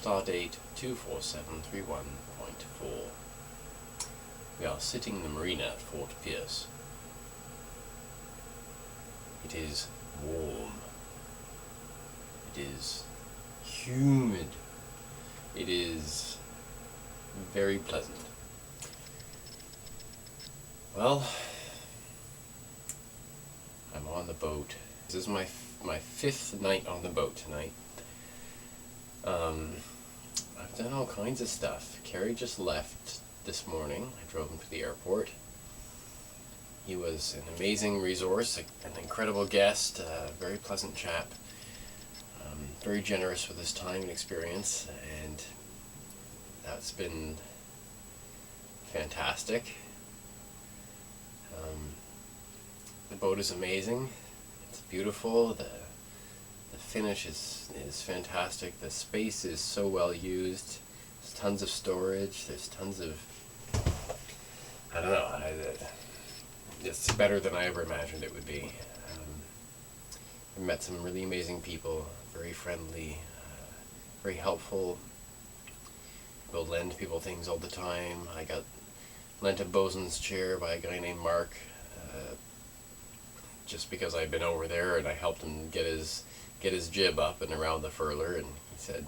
Stardate 24731.4. We are sitting in the marina at Fort Pierce. It is warm. It is humid. It is very pleasant. Well, I'm on the boat. This is my fifth night on the boat tonight. I've done all kinds of stuff. Kerry just left this morning. I drove him to the airport. He was an amazing resource, an incredible guest, a very pleasant chap, very generous with his time and experience, and that's been fantastic. The boat is amazing. It's beautiful. The finish is fantastic. The space is so well used. There's tons of storage. There's tons of, I don't know, it's better than I ever imagined it would be. I met some really amazing people, very friendly, very helpful. Will lend people things all the time. I got lent a bosun's chair by a guy named Mark, just because I'd been over there and I helped him get his jib up and around the furler, and he said,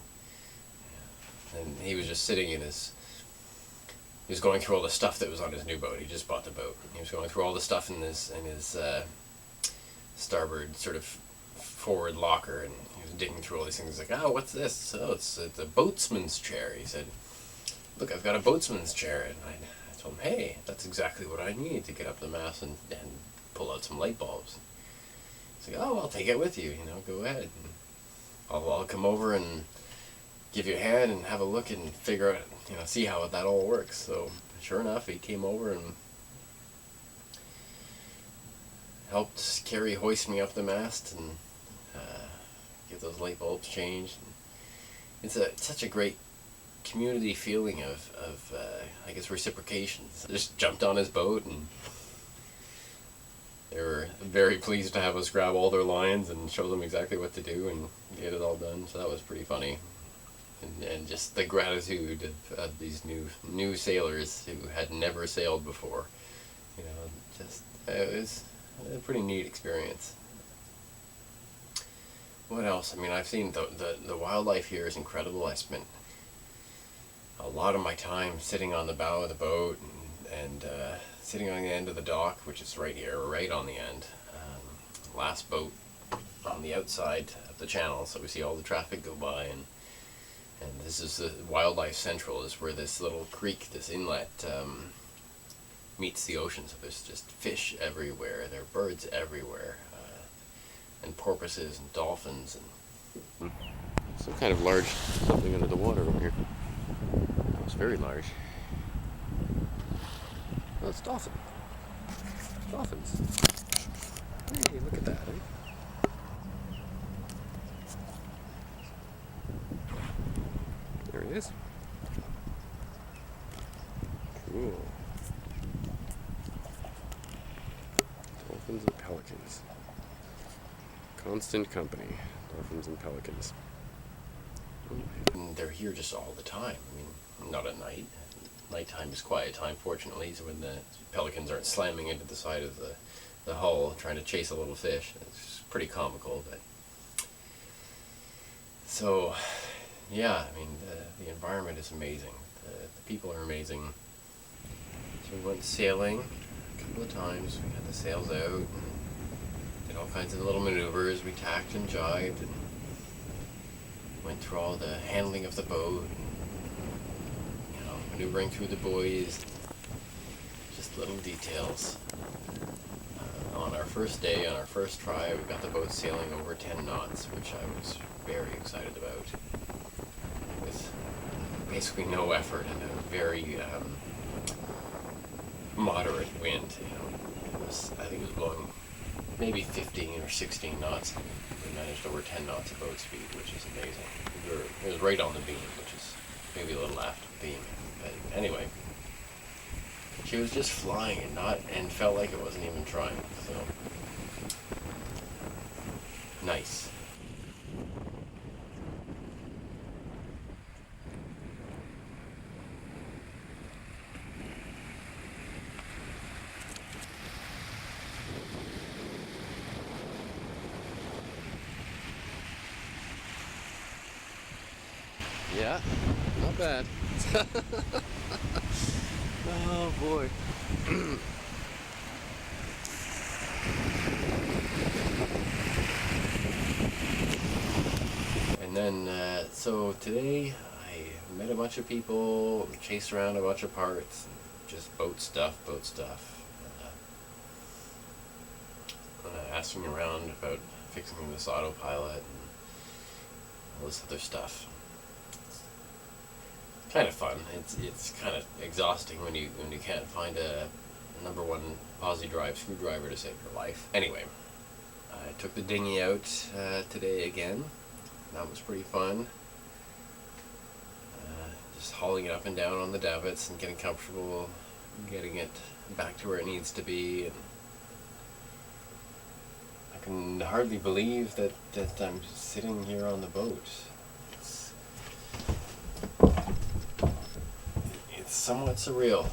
and he was just sitting in his, he was going through all the stuff that was on his new boat. He just bought the boat. He was going through all the stuff in his starboard sort of forward locker, and he was digging through all these things. He's like, oh, what's this? Oh, it's a boatsman's chair. He said, look, I've got a boatsman's chair. And I told him, hey, that's exactly what I need to get up the mast and pull out some light bulbs. He's like, oh, I'll take it with you, go ahead. And I'll come over and give you a hand and have a look and figure out, see how that all works. So sure enough, he came over and helped Kerry hoist me up the mast and get those light bulbs changed. And it's such a great community feeling of I guess reciprocation. So I just jumped on his boat, and they were very pleased to have us grab all their lines and show them exactly what to do and get it all done. So that was pretty funny. And just the gratitude of these new sailors who had never sailed before. Just it was a pretty neat experience. What else? I mean, I've seen the wildlife here is incredible. I spent a lot of my time sitting on the bow of the boat and sitting on the end of the dock, which is right here, right on the end. Last boat on the outside of the channel, so we see all the traffic go by, and this is the Wildlife Central, is where this little creek, this inlet, meets the ocean. So there's just fish everywhere, there are birds everywhere, and porpoises and dolphins and some kind of large something under the water over here. It's very large. Oh, it's dolphin. Dolphins. Hey, look at that, eh? There it is. Cool. Dolphins and pelicans. Constant company. Dolphins and pelicans. And they're here just all the time. I mean, not at night. Nighttime is quiet time, fortunately, so when the pelicans aren't slamming into the side of the hull trying to chase a little fish. It's pretty comical, but so yeah, I mean, the environment is amazing. The people are amazing. So we went sailing a couple of times. We had the sails out and did all kinds of little maneuvers. We tacked and jibed and went through all the handling of the boat, maneuvering through the buoys, just little details. On our first day, on our first try, we got the boat sailing over 10 knots, which I was very excited about, with basically no effort and a very moderate wind. I think it was blowing maybe 15 or 16 knots. We managed over 10 knots of boat speed, which is amazing. It was right on the beam, which is maybe a little after the beam. But anyway, she was just flying and felt like it wasn't even trying. So nice. Yeah, not bad. Oh boy. And then, so today I met a bunch of people, chased around a bunch of parts, just boat stuff. Asking around about fixing this autopilot and all this other stuff. It's kind of fun. It's kind of exhausting when you can't find a number one Aussie drive screwdriver to save your life. Anyway, I took the dinghy out today again. That was pretty fun. Just hauling it up and down on the davits and getting comfortable, getting it back to where it needs to be. And I can hardly believe that I'm sitting here on the boat. It's somewhat surreal.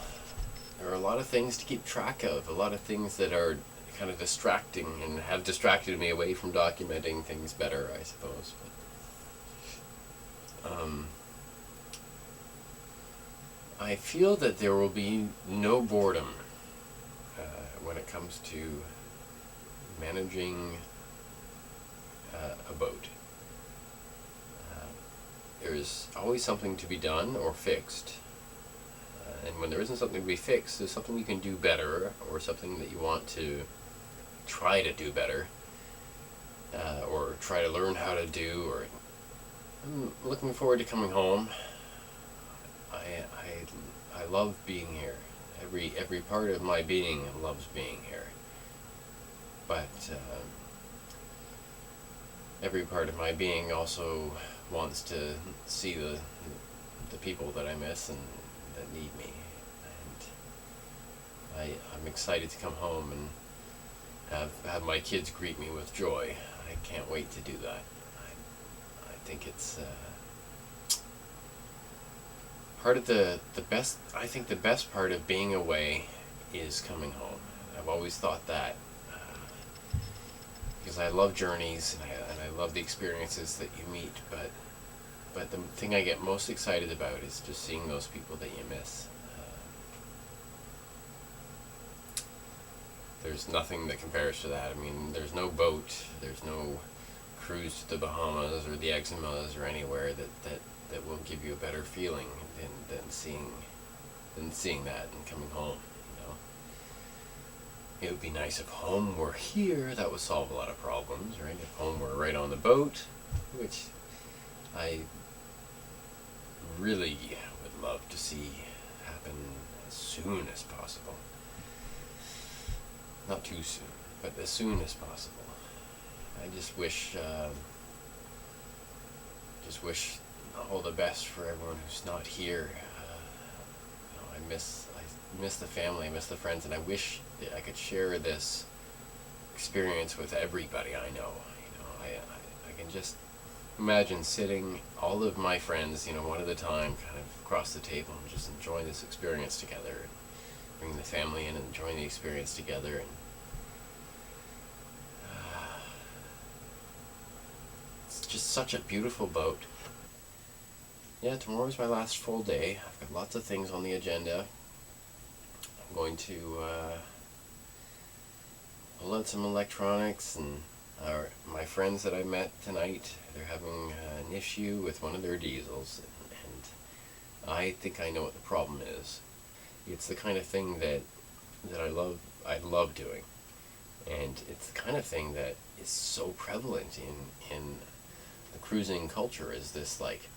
There are a lot of things to keep track of, a lot of things that are kind of distracting and have distracted me away from documenting things better, I suppose. I feel that there will be no boredom when it comes to managing a boat. There's always something to be done or fixed. And when there isn't something to be fixed, there's something you can do better, or something that you want to try to do better, or try to learn how to do. Or I'm looking forward to coming home. I love being here. Every part of my being loves being here. But every part of my being also wants to see the people that I miss and that need me. And I'm excited to come home and have my kids greet me with joy. I can't wait to do that. I think it's part of the best. I think the best part of being away is coming home. I've always thought that, because I love journeys and I love the experiences that you meet. But the thing I get most excited about is just seeing those people that you miss. There's nothing that compares to that. I mean, there's no boat, there's no cruise to the Bahamas or the Exymas or anywhere that will give you a better feeling than seeing that and coming home. You know, it would be nice if home were here. That would solve a lot of problems, right? If home were right on the boat, which I really would love to see happen as soon as possible. Not too soon, but as soon as possible. I just wish all the best for everyone who's not here. I miss the family, I miss the friends, and I wish that I could share this experience with everybody I know. I can just imagine sitting all of my friends, one at a time, kind of across the table, and just enjoying this experience together, and bringing the family in and enjoying the experience together. And it's just such a beautiful boat. Yeah, tomorrow's my last full day. I've got lots of things on the agenda. I'm going to pull out some electronics, and my friends that I met tonight, they're having an issue with one of their diesels, and I think I know what the problem is. It's the kind of thing that I love doing, and it's the kind of thing that is so prevalent in the cruising culture. Is this, like,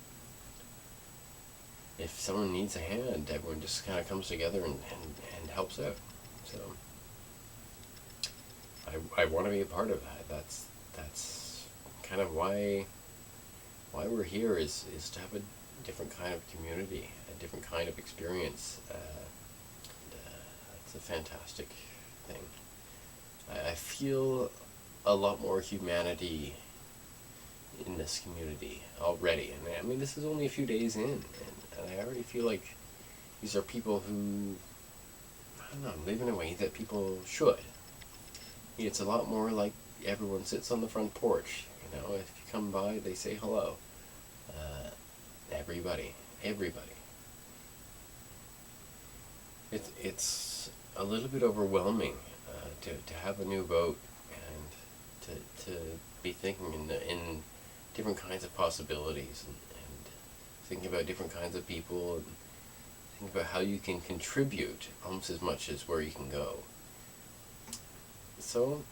if someone needs a hand, everyone just kind of comes together and helps out. So I want to be a part of that. That's kind of why we're here, is to have a different kind of community, a different kind of experience. It's a fantastic thing. I feel a lot more humanity in this community already. And I mean, this is only a few days in, and I already feel like these are people who, I don't know, live in a way that people should. It's a lot more like everyone sits on the front porch. If you come by, they say hello. Everybody. It's a little bit overwhelming to have a new boat and to be thinking in different kinds of possibilities and thinking about different kinds of people and think about how you can contribute almost as much as where you can go. So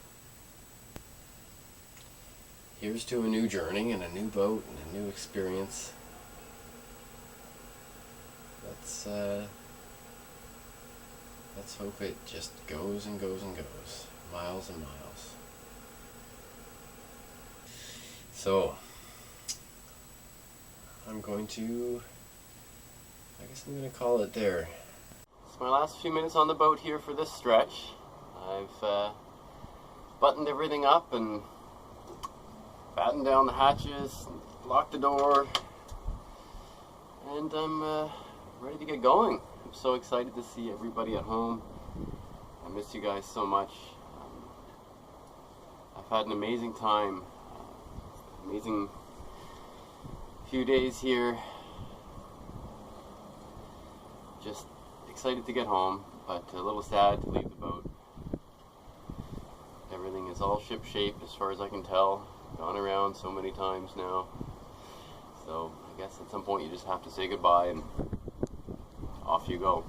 here's to a new journey and a new boat and a new experience. Let's hope it just goes and goes and goes, miles and miles. So I'm going to call it there. It's my last few minutes on the boat here for this stretch. I've buttoned everything up and battened down the hatches, locked the door, and I'm ready to get going. I'm so excited to see everybody at home. I miss you guys so much. I've had an amazing time, amazing few days here. Just excited to get home, but a little sad to leave the boat. Everything is all ship shape as far as I can tell. Gone around so many times now. So I guess at some point you just have to say goodbye and off you go.